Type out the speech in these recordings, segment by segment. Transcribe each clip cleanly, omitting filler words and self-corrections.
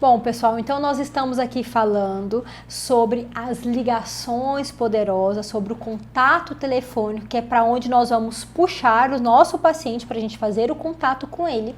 Bom, pessoal, então nós estamos aqui falando sobre as ligações poderosas, sobre o contato telefônico, que é para onde nós vamos puxar o nosso paciente para a gente fazer o contato com ele.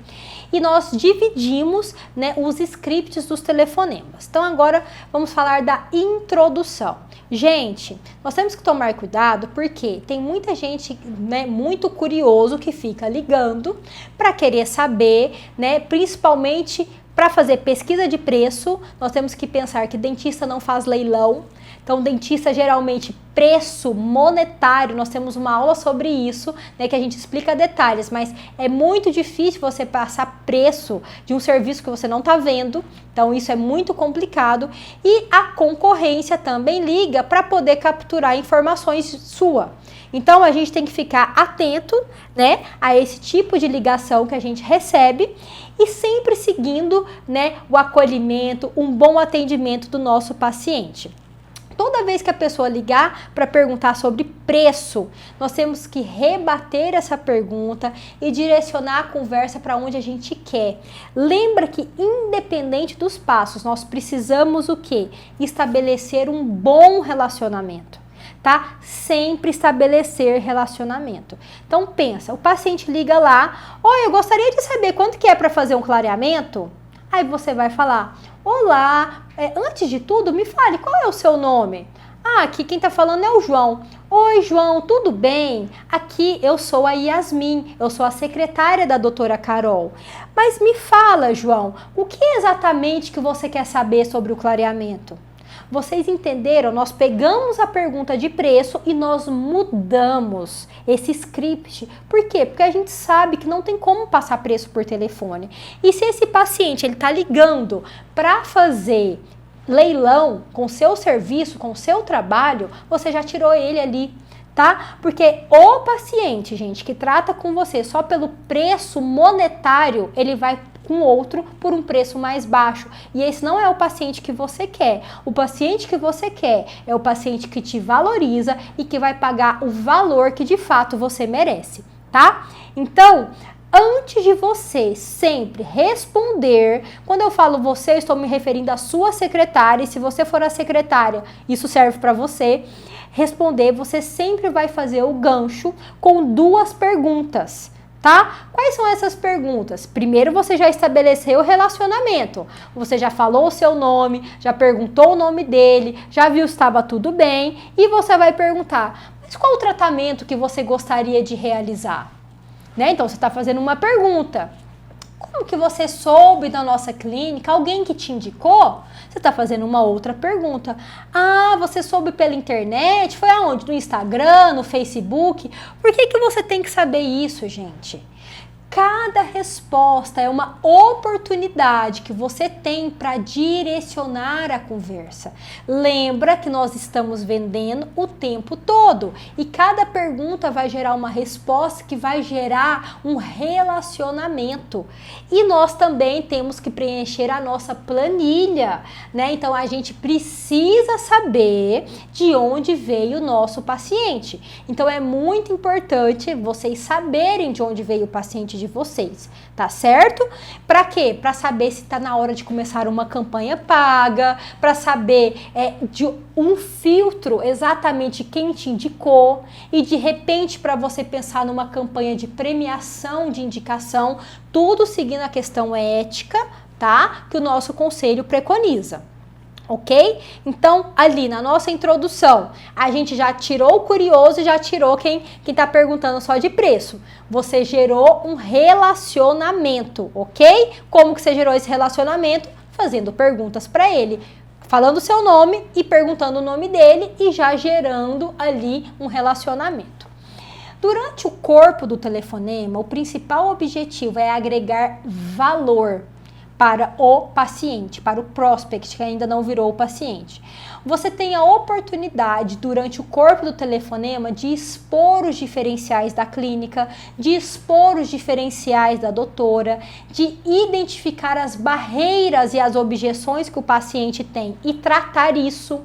E nós dividimos, né, os scripts dos telefonemas. Então agora vamos falar da introdução. Gente, nós temos que tomar cuidado porque tem muita gente, né, muito curioso que fica ligando para querer saber, né, principalmente para fazer pesquisa de preço. Nós temos que pensar que dentista não faz leilão. Então, dentista geralmente preço monetário, nós temos uma aula sobre isso, né, que a gente explica detalhes, mas é muito difícil você passar preço de um serviço que você não está vendo, então isso é muito complicado. E a concorrência também liga para poder capturar informações sua. Então, a gente tem que ficar atento, né, a esse tipo de ligação que a gente recebe e sempre seguindo, né, o acolhimento, um bom atendimento do nosso paciente. Toda vez que a pessoa ligar para perguntar sobre preço, nós temos que rebater essa pergunta e direcionar a conversa para onde a gente quer. Lembra que, independente dos passos, nós precisamos o quê? Estabelecer um bom relacionamento, tá? Sempre estabelecer relacionamento. Então pensa, o paciente liga lá, oi, eu gostaria de saber quanto que é para fazer um clareamento? Aí você vai falar, olá, antes de tudo, me fale, qual é o seu nome? Ah, aqui quem tá falando é o João. Oi, João, tudo bem? Aqui eu sou a Yasmin, eu sou a secretária da doutora Carol. Mas me fala, João, o que exatamente que você quer saber sobre o clareamento? Vocês entenderam? Nós pegamos a pergunta de preço e nós mudamos esse script. Por quê? Porque a gente sabe que não tem como passar preço por telefone. E se esse paciente ele está ligando para fazer leilão com o seu serviço, com o seu trabalho, você já tirou ele ali, tá? Porque o paciente, gente, que trata com você só pelo preço monetário, ele vai com outro por um preço mais baixo. E esse não é o paciente que você quer. O paciente que você quer é o paciente que te valoriza e que vai pagar o valor que de fato você merece, tá? Então, antes de você sempre responder, quando eu falo você, eu estou me referindo à sua secretária, e se você for a secretária, isso serve para você responder, você sempre vai fazer o gancho com duas perguntas. Tá? Quais são essas perguntas? Primeiro, você já estabeleceu o relacionamento. Você já falou o seu nome, já perguntou o nome dele, já viu se estava tudo bem e você vai perguntar, mas qual o tratamento que você gostaria de realizar? Né? Então, você está fazendo uma pergunta. Como que você soube da nossa clínica? Alguém que te indicou? Você está fazendo uma outra pergunta. Ah, você soube pela internet? Foi aonde? No Instagram, no Facebook? Por que você tem que saber isso, gente? Cada resposta é uma oportunidade que você tem para direcionar a conversa. Lembra que nós estamos vendendo o tempo todo e cada pergunta vai gerar uma resposta que vai gerar um relacionamento. E nós também temos que preencher a nossa planilha, né? Então a gente precisa saber de onde veio o nosso paciente. Então é muito importante vocês saberem de onde veio o paciente de vocês, tá certo? Para quê? Para saber se tá na hora de começar uma campanha paga, para saber de um filtro exatamente quem te indicou e de repente para você pensar numa campanha de premiação de indicação, tudo seguindo a questão ética, tá? Que o nosso conselho preconiza. Ok? Então, ali na nossa introdução, a gente já tirou o curioso e já tirou quem tá perguntando só de preço. Você gerou um relacionamento, ok? Como que você gerou esse relacionamento? Fazendo perguntas para ele, falando o seu nome e perguntando o nome dele e já gerando ali um relacionamento. Durante o corpo do telefonema, o principal objetivo é agregar valor para o paciente, para o prospect que ainda não virou o paciente. Você tem a oportunidade durante o corpo do telefonema de expor os diferenciais da clínica, de expor os diferenciais da doutora, de identificar as barreiras e as objeções que o paciente tem e tratar isso,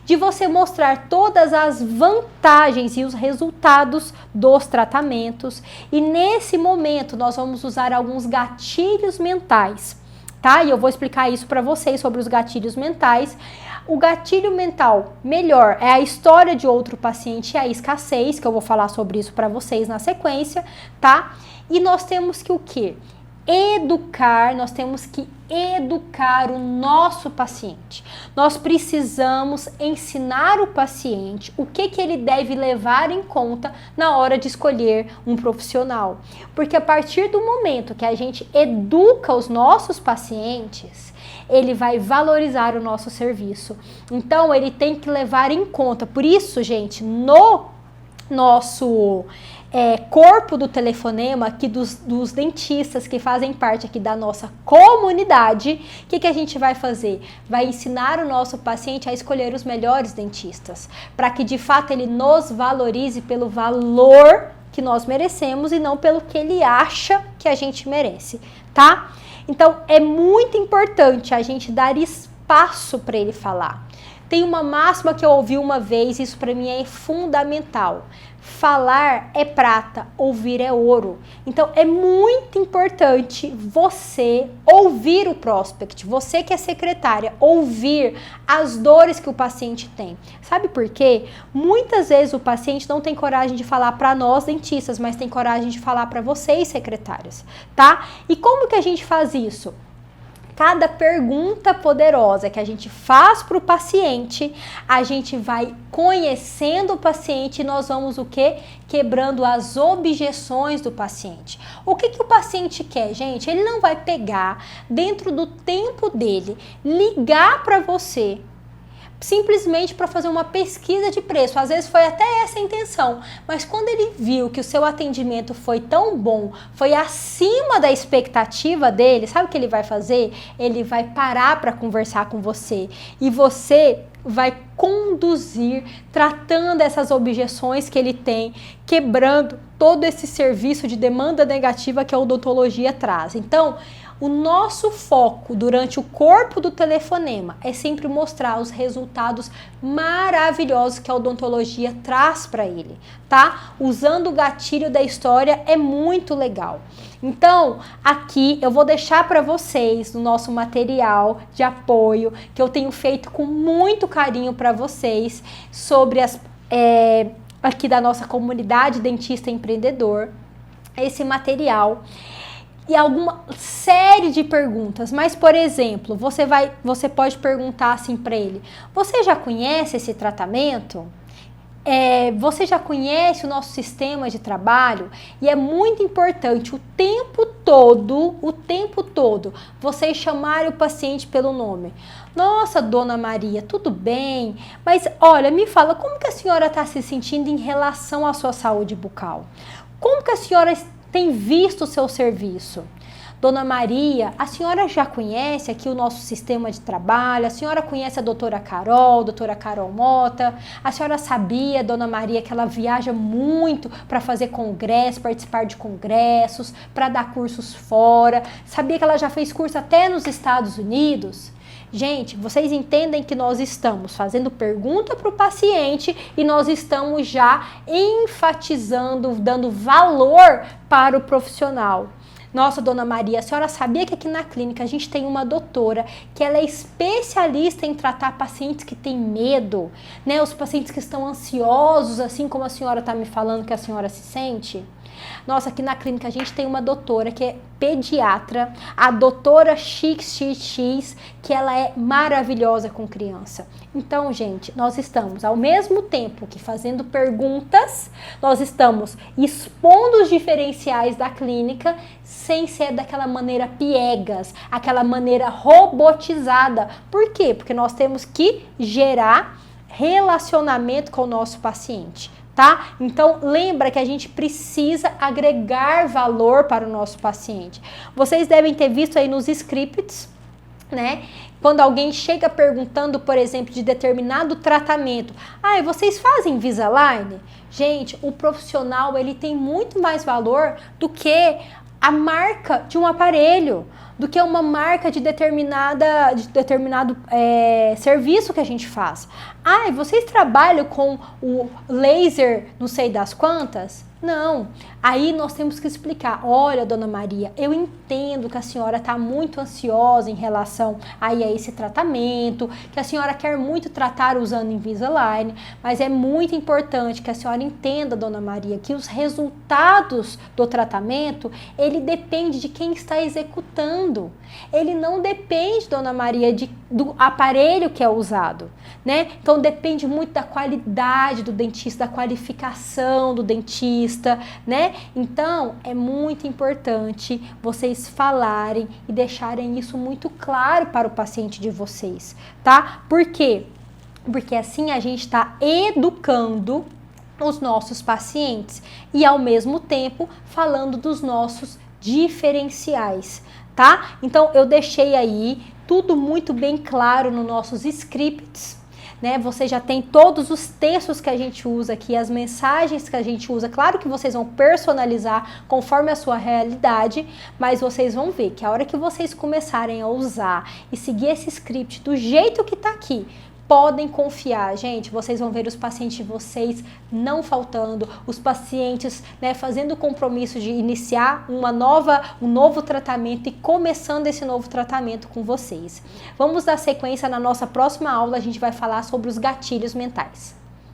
de você mostrar todas as vantagens e os resultados dos tratamentos. E nesse momento nós vamos usar alguns gatilhos mentais. tá? E eu vou explicar isso para vocês sobre os gatilhos mentais. O gatilho mental melhor é a história de outro paciente e a escassez, que eu vou falar sobre isso para vocês na sequência, tá? E nós temos que o quê? Nós temos que educar o nosso paciente. Nós precisamos ensinar o paciente o que ele deve levar em conta na hora de escolher um profissional. Porque a partir do momento que a gente educa os nossos pacientes, ele vai valorizar o nosso serviço. Então, ele tem que levar em conta. Por isso, gente, no nosso corpo do telefonema aqui dos dentistas que fazem parte aqui da nossa comunidade, o que a gente vai fazer? Vai ensinar o nosso paciente a escolher os melhores dentistas, para que de fato ele nos valorize pelo valor que nós merecemos e não pelo que ele acha que a gente merece, tá? Então é muito importante a gente dar espaço para ele falar. Tem uma máxima que eu ouvi uma vez, isso para mim é fundamental. Falar é prata, ouvir é ouro. Então é muito importante você ouvir o prospect, você que é secretária, ouvir as dores que o paciente tem. Sabe por quê? Muitas vezes o paciente não tem coragem de falar para nós dentistas, mas tem coragem de falar para vocês secretárias, tá? E como que a gente faz isso? Cada pergunta poderosa que a gente faz para o paciente, a gente vai conhecendo o paciente e nós vamos o quê? Quebrando as objeções do paciente. O que o paciente quer, gente? Ele não vai pegar dentro do tempo dele, ligar para você, simplesmente para fazer uma pesquisa de preço. Às vezes foi até essa a intenção, mas quando ele viu que o seu atendimento foi tão bom, foi acima da expectativa dele, sabe o que ele vai fazer? Ele vai parar para conversar com você e você vai conduzir, tratando essas objeções que ele tem, quebrando todo esse serviço de demanda negativa que a odontologia traz. Então, o nosso foco durante o corpo do telefonema é sempre mostrar os resultados maravilhosos que a odontologia traz para ele, tá? Usando o gatilho da história é muito legal. Então, aqui eu vou deixar para vocês no nosso material de apoio, que eu tenho feito com muito carinho para vocês, sobre aqui da nossa comunidade dentista empreendedor, esse material. E alguma série de perguntas, mas por exemplo, você pode perguntar assim para ele: você já conhece esse tratamento? Você já conhece o nosso sistema de trabalho? E é muito importante o tempo todo, vocês chamarem o paciente pelo nome. Nossa, dona Maria, tudo bem? Mas olha, me fala, como que a senhora está se sentindo em relação à sua saúde bucal? Como que a senhora tem visto o seu serviço? Dona Maria, a senhora já conhece aqui o nosso sistema de trabalho? A senhora conhece a doutora Carol Mota? A senhora sabia, dona Maria, que ela viaja muito para fazer congresso, participar de congressos, para dar cursos fora? Sabia que ela já fez curso até nos Estados Unidos? Gente, vocês entendem que nós estamos fazendo pergunta para o paciente e nós estamos já enfatizando, dando valor para o profissional. Nossa, dona Maria, a senhora sabia que aqui na clínica a gente tem uma doutora que ela é especialista em tratar pacientes que têm medo, né? Os pacientes que estão ansiosos, assim como a senhora está me falando que a senhora se sente? Nossa, aqui na clínica a gente tem uma doutora que é pediatra, a doutora XXX, que ela é maravilhosa com criança. Então, gente, nós estamos ao mesmo tempo que fazendo perguntas, nós estamos expondo os diferenciais da clínica sem ser daquela maneira piegas, aquela maneira robotizada. Por quê? Porque nós temos que gerar relacionamento com o nosso paciente. Tá? Então, lembra que a gente precisa agregar valor para o nosso paciente. Vocês devem ter visto aí nos scripts, né? Quando alguém chega perguntando, por exemplo, de determinado tratamento. Vocês fazem Invisalign? Gente, o profissional, ele tem muito mais valor do que a marca de um aparelho, do que uma marca de determinado serviço que a gente faz. Vocês trabalham com o laser não sei das quantas? Não, aí nós temos que explicar, olha, dona Maria, eu entendo que a senhora está muito ansiosa em relação aí a esse tratamento, que a senhora quer muito tratar usando Invisalign, mas é muito importante que a senhora entenda, dona Maria, que os resultados do tratamento, ele depende de quem está executando. Ele não depende, dona Maria, do aparelho que é usado, né? Então depende muito da qualidade do dentista, da qualificação do dentista, né? Então, é muito importante vocês falarem e deixarem isso muito claro para o paciente de vocês, tá? Por quê? Porque assim a gente está educando os nossos pacientes e, ao mesmo tempo, falando dos nossos diferenciais, tá? Então, eu deixei aí tudo muito bem claro nos nossos scripts, né? Você já tem todos os textos que a gente usa aqui, as mensagens que a gente usa. Claro que vocês vão personalizar conforme a sua realidade, mas vocês vão ver que a hora que vocês começarem a usar e seguir esse script do jeito que tá aqui, podem confiar, gente, vocês vão ver os pacientes de vocês não faltando, os pacientes, né, fazendo o compromisso de iniciar um novo tratamento e começando esse novo tratamento com vocês. Vamos dar sequência na nossa próxima aula, a gente vai falar sobre os gatilhos mentais.